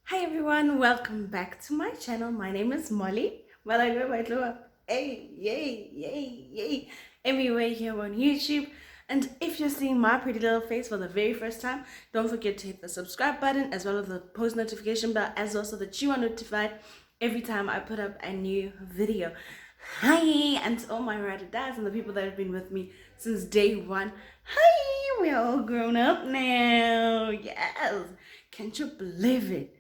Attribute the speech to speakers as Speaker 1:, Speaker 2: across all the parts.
Speaker 1: Hi everyone, welcome back to my channel. My name is Molly. Well, I go by Glow. Hey, yay, yay, yay. Anyway, here on YouTube. And if you're seeing my pretty little face for the very first time, don't forget to hit the subscribe button as well as the post notification bell as well so that you are notified every time I put up a new video. Hi, and to all my ride or dies and the people that have been with me since day one. Hi, we're all grown up now. Yes, can't you believe it?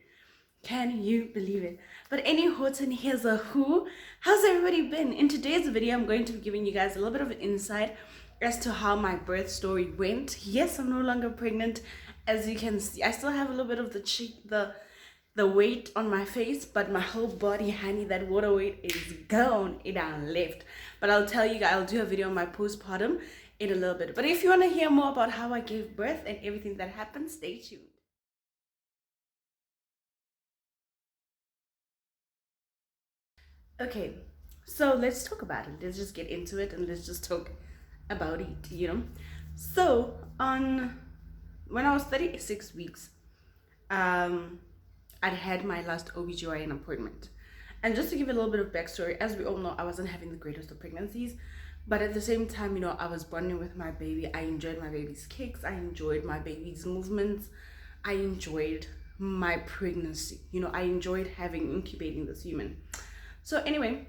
Speaker 1: Can you believe it? But anyhow, and here's a who. How's everybody been? In today's video, I'm going to be giving you guys a little bit of an insight as to how my birth story went. Yes, I'm no longer pregnant. As you can see, I still have a little bit of the weight on my face, but my whole body, honey, that water weight is gone. It done left. But I'll tell you guys, I'll do a video on my postpartum in a little bit. But if you want to hear more about how I gave birth and everything that happened, stay tuned. Okay, so let's talk about it. Let's just get into it and let's just talk about it. So on when I was 36 weeks, I'd had my last OBGYN appointment. And just to give a little bit of backstory, as we all know, I wasn't having the greatest of pregnancies, but at the same time, I was bonding with my baby. I enjoyed my baby's kicks. I enjoyed my baby's movements. I enjoyed my pregnancy. I enjoyed incubating this human. So anyway,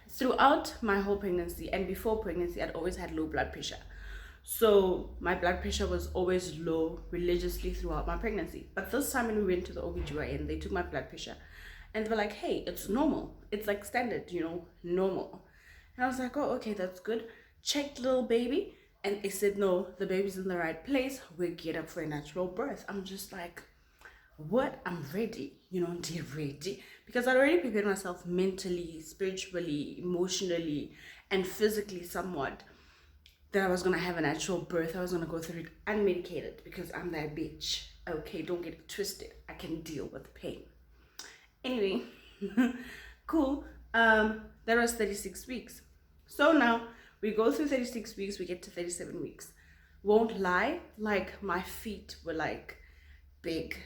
Speaker 1: throughout my whole pregnancy and before pregnancy, I'd always had low blood pressure. So my blood pressure was always low religiously throughout my pregnancy. But this time when we went to the OBGYN, they took my blood pressure and they were like, hey, it's normal. It's like standard, normal. And I was like, oh, okay, that's good. Checked little baby. And they said, no, the baby's in the right place. We'll get up for a natural birth. I'm just like, what? I'm ready, dear ready. Because I'd already prepared myself mentally, spiritually, emotionally, and physically somewhat that I was gonna have a natural birth. I was gonna go through it unmedicated because I'm that bitch. Okay, don't get it twisted. I can deal with the pain. Anyway, cool. That was 36 weeks. So now we go through 36 weeks, we get to 37 weeks. Won't lie, like my feet were like big.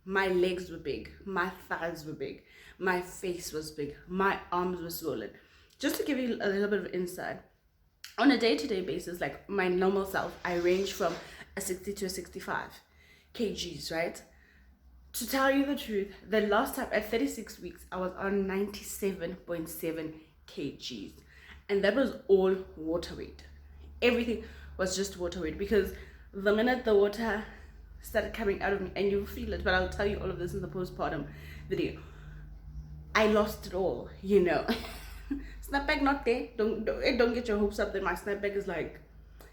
Speaker 1: My legs were big, my thighs were big, my face was big, my arms were swollen. Just to give you a little bit of insight, on a day-to-day basis, like my normal self, I range from a 60 to a 65 kgs, right? To tell you the truth, the last time at 36 weeks, I was on 97.7 kgs. And that was all water weight. Everything was just water weight because the minute the water started coming out of me, and you'll feel it, but I'll tell you all of this in the postpartum video. I lost it all, Snapback not there. Don't get your hopes up that my snapback is like,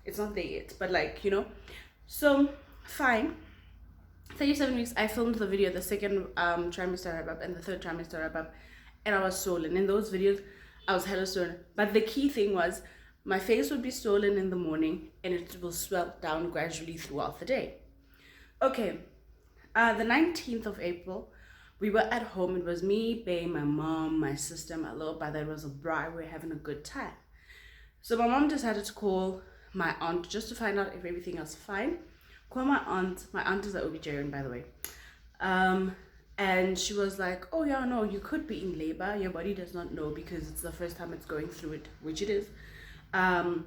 Speaker 1: it's not there yet, but so fine. 37 weeks, I filmed the video, the second trimester wrap up and the third trimester wrap up, and I was swollen. In those videos, I was hella swollen. But the key thing was my face would be swollen in the morning and it will swell down gradually throughout the day. Okay, the 19th of April, we were at home. It was me, babe, my mom, my sister, my little brother. It was a bride. We were having a good time. So my mom decided to call my aunt just to find out if everything was fine. Call my aunt. My aunt is an OBGYN, by the way. And she was like, oh yeah, no, you could be in labor. Your body does not know because it's the first time it's going through it, which it is. And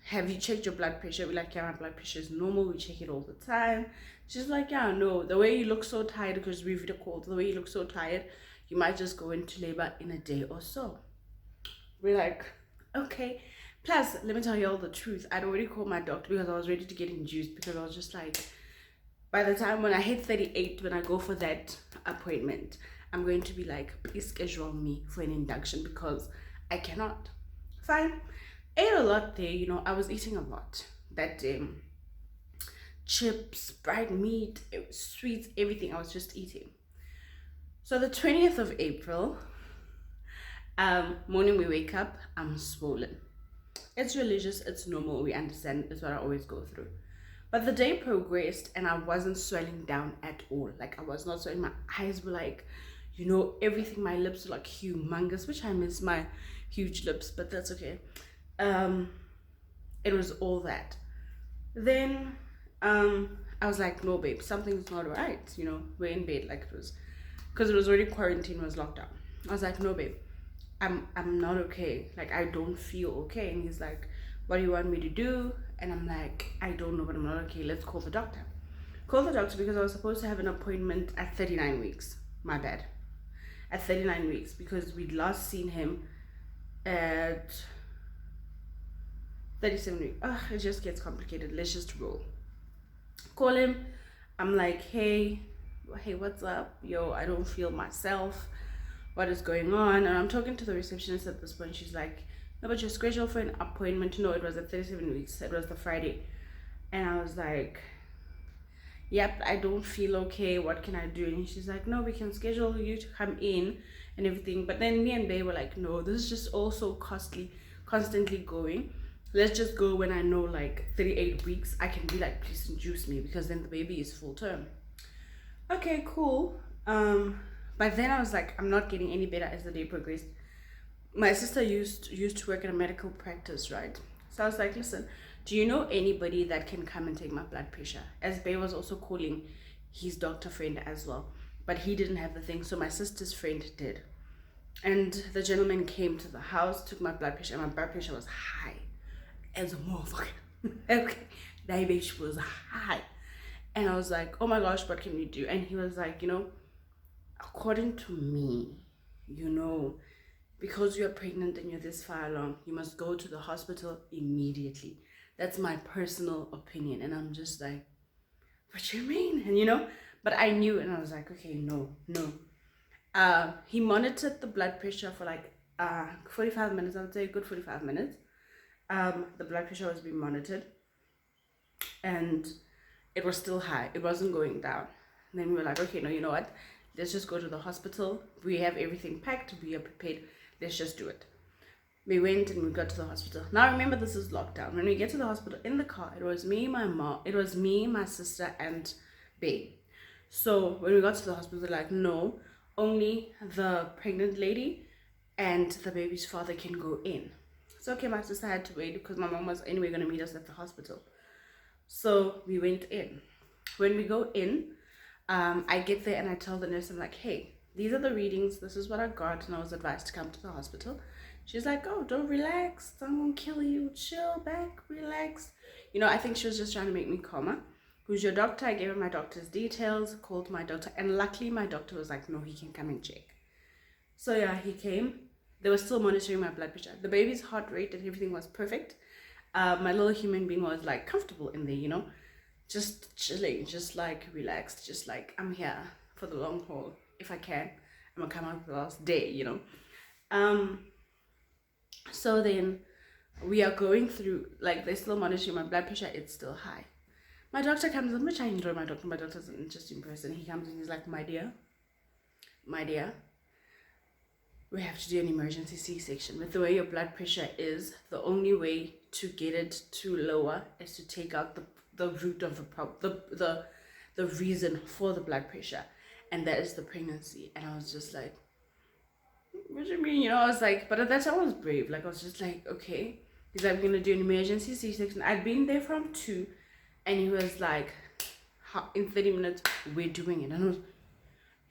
Speaker 1: have you checked your blood pressure? We're like, yeah, my blood pressure is normal. We check it all the time. She's like, yeah, no, the way you look so tired, because we've recalled, the way you look so tired, you might just go into labor in a day or so. We're like, okay. Plus, let me tell you all the truth. I'd already called my doctor because I was ready to get induced, because I was just like, by the time when I hit 38, when I go for that appointment, I'm going to be like, please schedule me for an induction because I cannot. Fine. Ate a lot there, I was eating a lot that day. Chips, fried meat, sweets, everything. I was just eating. So the 20th of April, morning we wake up, I'm swollen. It's religious, it's normal, we understand, it's what I always go through. But the day progressed and I wasn't swelling down at all. Like I was not swelling, my eyes were like, everything, my lips were like humongous, which I miss my huge lips, but that's okay. It was all that. Then I was like, no, babe, something's not right. You know, we're in bed like it was, because it was already quarantine, was locked down. I was like, no, babe, I'm not okay. Like, I don't feel okay. And he's like, what do you want me to do? And I'm like, I don't know, but I'm not okay. Let's call the doctor. Call the doctor because I was supposed to have an appointment at 39 weeks. My bad. At 39 weeks, because we'd last seen him at 37 weeks. Ugh, it just gets complicated. Let's just roll. Call him. I'm like, hey, what's up? Yo, I don't feel myself. What is going on? And I'm talking to the receptionist at this point. She's like, no, but you're scheduled for an appointment. No, it was at 37 weeks. It was the Friday. And I was like, yep, I don't feel okay. What can I do? And she's like, no, we can schedule you to come in and everything. But then me and Bae were like, no, this is just all so costly, constantly going. Let's just go when I know like 38 weeks. I can be like, please induce me, because then the baby is full term. Okay, cool. But then I was like, I'm not getting any better as the day progressed. My sister used to work in a medical practice, right? So I was like, listen, do you know anybody that can come and take my blood pressure? As Bae was also calling his doctor friend as well, but he didn't have the thing, so my sister's friend did. And the gentleman came to the house, took my blood pressure, and my blood pressure was high as a motherfucker. Okay, diabetes was high. And I was like, oh my gosh, what can we do? And he was like, you know, according to me, you know, because you're pregnant and you're this far along, you must go to the hospital immediately. That's my personal opinion. And I'm just like, what you mean? And you know, but I knew, and I was like, okay, no. He monitored the blood pressure for like 45 minutes. I would say a good 45 minutes. The blood pressure was being monitored, and it was still high. It wasn't going down. And then we were like, okay, no, you know what? Let's just go to the hospital. We have everything packed. We are prepared. Let's just do it. We went and we got to the hospital. Now remember, this is lockdown. When we get to the hospital in the car, it was me, my mom, it was me, my sister, and Bae. So when we got to the hospital, they're like, no, only the pregnant lady and the baby's father can go in. So okay, my sister had to wait because my mom was anyway going to meet us at the hospital. So we went in. When we go in, I get there and I tell the nurse, I'm like, hey, these are the readings. This is what I got. And I was advised to come to the hospital. She's like, oh, don't relax. I'm going to kill you. Chill back, relax. You know, I think she was just trying to make me calmer. Who's your doctor? I gave her my doctor's details, called my doctor. And luckily, my doctor was like, no, he can come and check. So yeah, he came. They were still monitoring my blood pressure. The baby's heart rate and everything was perfect. My little human being was like comfortable in there, you know, just chilling, just like relaxed, just like I'm here for the long haul. If I can, I'm gonna come out the last day, you know. So then we are going through, like, they're still monitoring my blood pressure. It's still high. My doctor comes in, which I enjoy my doctor. My doctor's an interesting person. He comes in, he's like, my dear, we have to do an emergency C-section. With the way your blood pressure is, the only way to get it to lower is to take out the root of the problem, the reason for the blood pressure, and that is the pregnancy. And I was just like, what do you mean? You know, I was like, but at that time I was brave. Like, I was just like, okay, he's like, we're gonna do an emergency C-section. I'd been there from 2, and he was like, in 30 minutes we're doing it. And I was,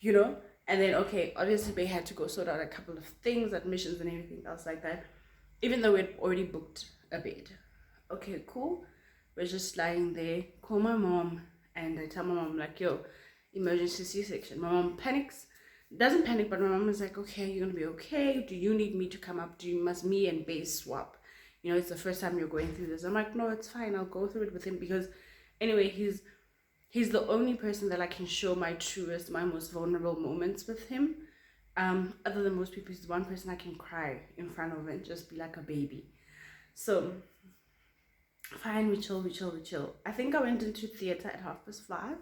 Speaker 1: you know. And then, okay, obviously they had to go sort out a couple of things, admissions and everything else like that, even though we'd already booked a bed. Okay, cool. We're just lying there. Call my mom, and I tell my mom, like, yo, emergency C-section. My mom panics. Doesn't panic, but my mom is like, okay, you're gonna be okay. Do you need me to come up? Must me and Bae swap? You know, it's the first time you're going through this. I'm like, no, it's fine. I'll go through it with him, because anyway, he's the only person that I can show my truest, my most vulnerable moments with him. Other than most people, he's the one person I can cry in front of and just be like a baby. So, fine, we chill. I think I went into theater at 5:30.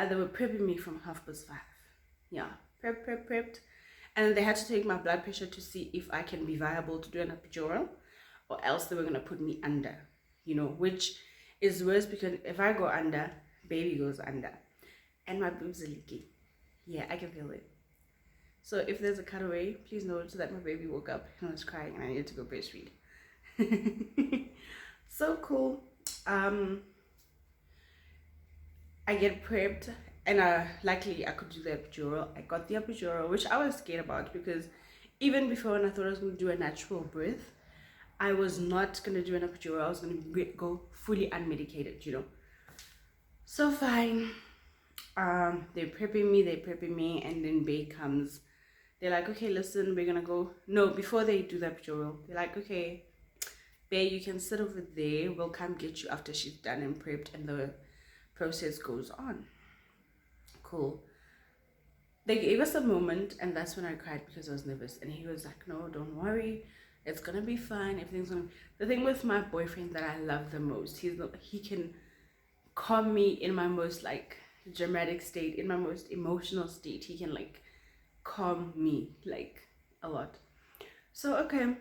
Speaker 1: They were prepping me from 5:30. Yeah, prepped. And they had to take my blood pressure to see if I can be viable to do an epidural, or else they were going to put me under, you know, which is worse, because if I go under, baby goes under, and my boobs are leaking. Yeah, I can feel it. So if there's a cutaway, please note that my baby woke up and was crying and I needed to go breastfeed. So cool. I get prepped, and luckily I could do the epidural. I got the epidural, which I was scared about because even before when I thought I was going to do a natural birth, I was not going to do an epidural. I was going to go fully unmedicated. So fine. They're prepping me, and then Bay comes. They're like, okay, listen, we're gonna go. No, before they do the epidural, they're like, okay, Bay, you can sit over there. We'll come get you after she's done and prepped, and the process goes on. Cool. They gave us a moment, and that's when I cried because I was nervous. And he was like, no, don't worry, it's gonna be fine. Everything's gonna. The thing with my boyfriend that I love the most, he can calm me in my most like dramatic state, in my most emotional state. He can like calm me like a lot. So okay,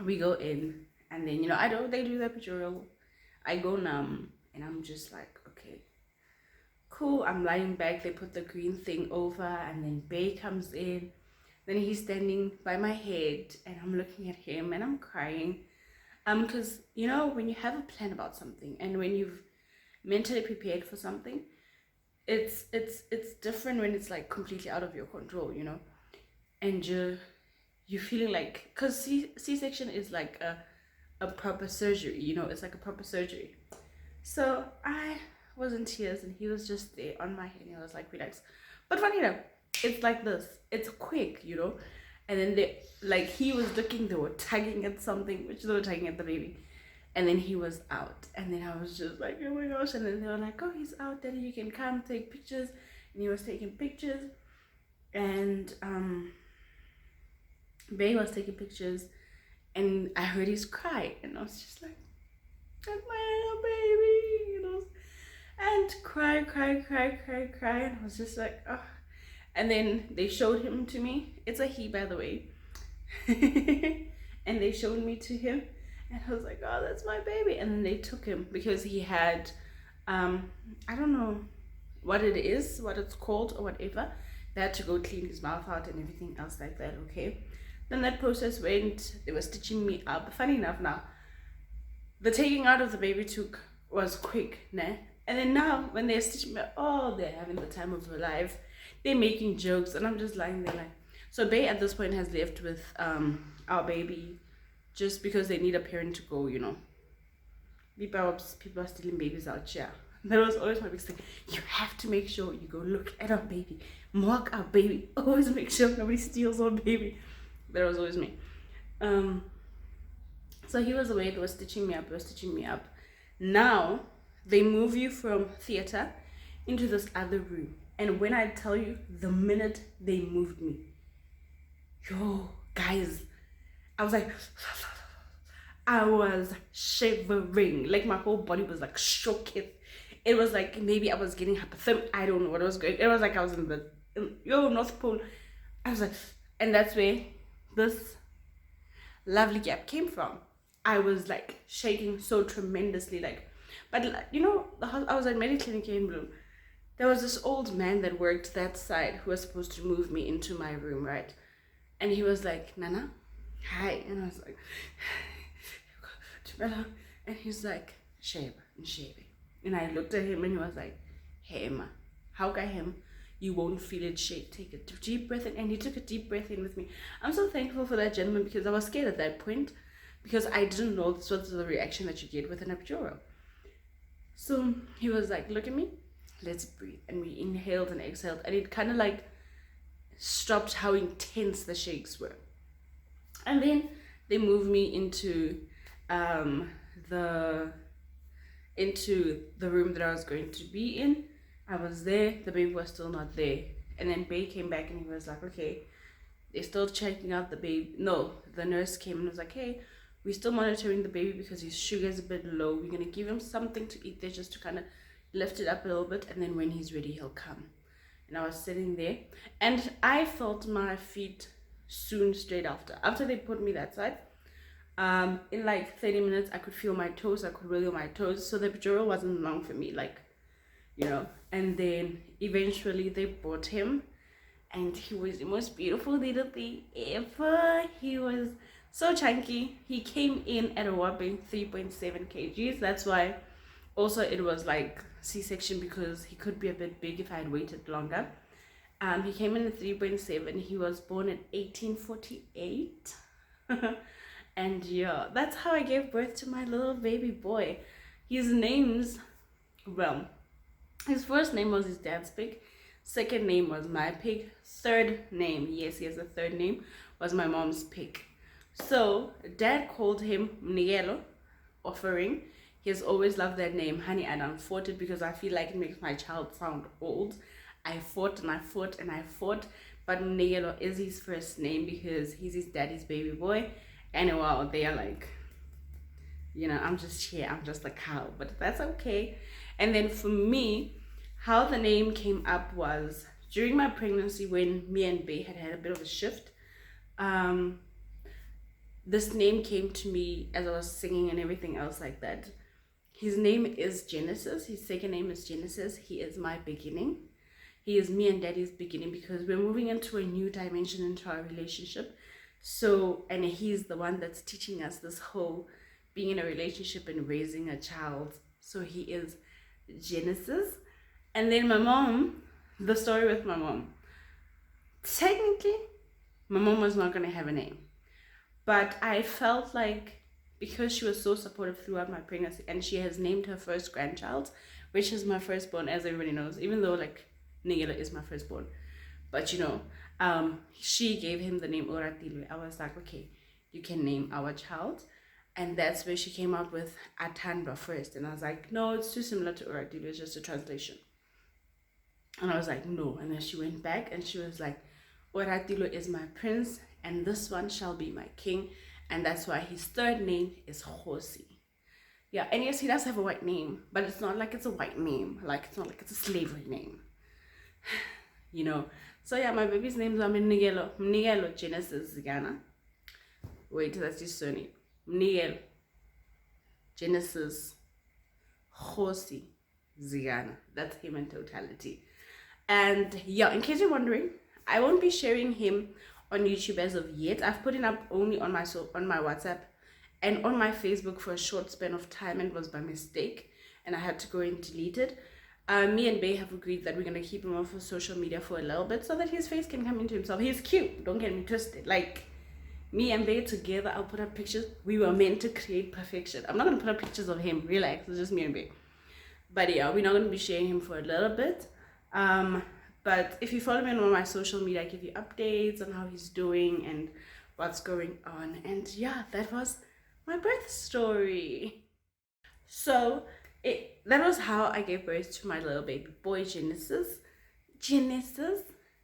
Speaker 1: we go in, and then they do the epidural. I go numb, and I'm just like, okay, cool. I'm lying back. They put the green thing over, and then Bay comes in. Then he's standing by my head, and I'm looking at him, and I'm crying. Because when you have a plan about something, and when you've mentally prepared for something, it's different when it's like completely out of your control, and you're feeling like, because C-section is like a proper surgery, it's like a proper surgery. So I was in tears, and he was just there on my head, and I was like, relax. But funny enough, it's like this, it's quick, and then he was looking, they were tugging at something, which they were tugging at the baby. And then he was out, and then I was just like, oh my gosh. And then they were like, oh, he's out, Daddy, you can come take pictures. And he was taking pictures, and Bay was taking pictures, and I heard his cry, and I was just like, that's my little baby, and cry, and I was just like, oh. And then they showed him to me. It's a he, by the way. And they showed me to him. And I was like, oh, that's my baby. And then they took him because he had, I don't know what it is, what it's called or whatever. They had to go clean his mouth out and everything else like that, okay? Then that process went, they were stitching me up. Funny enough now, the taking out of the baby was quick, nah? And then now, when they're stitching me up, oh, they're having the time of their life. They're making jokes, and I'm just lying there like... So Bay at this point has left with our baby, just because they need a parent to go, People are stealing babies out here. That was always my big thing. You have to make sure you go look at our baby, mark our baby, always make sure nobody steals our baby. That was always me. So he was away, they were stitching me up. Now, they move you from theater into this other room. And when I tell you, the minute they moved me, yo, guys, I was like, I was shivering. Like my whole body was like shook. It was like maybe I was getting hypothermic. I don't know what was going. It was like I was in the North Pole. I was like, and that's where this lovely gap came from. I was like shaking so tremendously, like, but I was at Mediclinic in Bloom. There was this old man that worked that side who was supposed to move me into my room, right? And he was like, Nana, hi. And I was like, and he's like, Sheba. And I looked at him, and he was like, hey, ma, how can him? You won't feel it shake. Take a deep breath in. And he took a deep breath in with me. I'm so thankful for that gentleman, because I was scared at that point, because I didn't know this was the reaction that you get with an epidural. So he was like, look at me, let's breathe. And we inhaled and exhaled, and it kind of like stopped how intense the shakes were. And then they moved me into the room that I was going to be in. I was there, the baby was still not there. And then Bay came back, and he was like, okay, they're still checking out the baby. No, the nurse came and was like, hey, we're still monitoring the baby because his sugar is a bit low. We're going to give him something to eat there just to kind of lift it up a little bit, and then when he's ready, he'll come. And I was sitting there, and I felt my feet soon straight after they put me that side. In like 30 minutes, I could feel my toes, I could wiggle my toes. So the epidural wasn't long for me, like, and then eventually they brought him, and he was the most beautiful little thing ever. He was so chunky. He came in at a whopping 3.7 kgs. That's why Also, it was like C-section because he could be a bit big if I had waited longer. He came in at 3.7. He was born in 1848. And yeah, that's how I gave birth to my little baby boy. His name's, well, his first name was his dad's pig. Second name was my pig. Third name, yes, he has a third name, was my mom's pig. So dad called him Mnigelo, offering. He has always loved that name. Honey, I don't fought it because I feel like it makes my child sound old. I fought and I fought and I fought, but Mnigelo is his first name because he's his daddy's baby boy. And wow, they are like, you know, I'm just here, I'm just a cow, but that's okay. And then for me, how the name came up was during my pregnancy when me and Bay had a bit of a shift. This name came to me as I was singing and everything else like that. His name is Genesis. His second name is Genesis. He is my beginning. He is me and daddy's beginning because we're moving into a new dimension into our relationship. So, and he's the one that's teaching us this whole being in a relationship and raising a child. So he is Genesis. And then my mom, the story with my mom. Technically, my mom was not going to have a name. But I felt like because she was so supportive throughout my pregnancy and she has named her first grandchild, which is my firstborn, as everybody knows, even though like Nigela is my firstborn. But you know, she gave him the name Oratilwe. I was like, okay, you can name our child. And that's where she came up with Atandwa first. And I was like, no, it's too similar to Oratilwe, it's just a translation. And I was like, no. And then she went back and she was like, Oratilwe is my prince and this one shall be my king. And that's why his third name is Hosi. Yeah, and yes, he does have a white name, but it's not like it's a white name. Like, it's not like it's a slavery name. You know. So yeah, my baby's names are Mnigelo Genesis Zigana. Wait, that's his surname. Mnigelo Genesis Hosi Zigana. That's him in totality. And yeah, in case you're wondering, I won't be sharing him on YouTube as of yet. I've put it up only on my WhatsApp and on my Facebook for a short span of time, and it was by mistake and I had to go and delete it. Me and Bay have agreed that we're going to keep him off of social media for a little bit so that his face can come into himself. He's cute, don't get me twisted. Like, me and Bay together, I'll put up pictures. We were meant to create perfection. I'm not going to put up pictures of him, relax, it's just me and Bay. But yeah, we're not going to be sharing him for a little bit. But if you follow me on my social media, I give you updates on how he's doing and what's going on. And yeah, that was my birth story. So that was how I gave birth to my little baby boy, Genesis.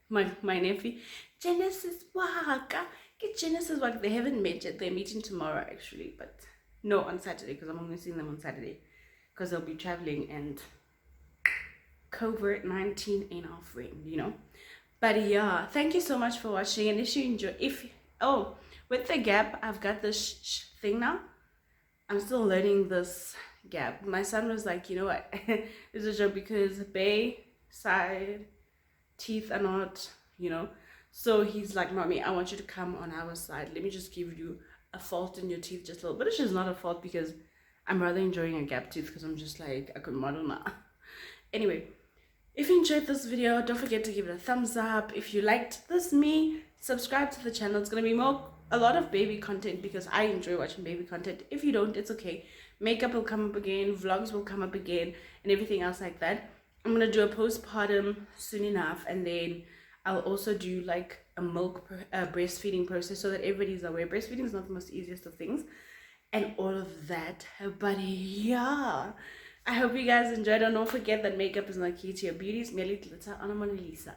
Speaker 1: My nephew. Genesis Waka. Get Genesis Waka. They haven't met yet. They're meeting tomorrow actually. But no, on Saturday, because I'm only seeing them on Saturday. Because they'll be traveling and COVID-19 ain't our friend, you know. But yeah, thank you so much for watching. And if you enjoy, with the gap, I've got this thing now. I'm still learning this gap. My son was like, you know what, it's a joke because Bay side teeth are not, you know. So he's like, mommy, I want you to come on our side. Let me just give you a fault in your teeth just a little bit. It's just not a fault because I'm rather enjoying a gap tooth because I'm just like a good model now. Anyway, if you enjoyed this video, don't forget to give it a thumbs up. If you liked this subscribe to the channel. It's gonna be a lot of baby content because I enjoy watching baby content. If you don't, it's okay. Makeup will come up again, vlogs will come up again, and everything else like that. I'm gonna do a postpartum soon enough, and then I'll also do like a breastfeeding process so that everybody's aware. Breastfeeding is not the most easiest of things and all of that. But yeah, I hope you guys enjoyed, and don't forget that makeup is not key to your beauty. It's merely glitter on a Mona Lisa.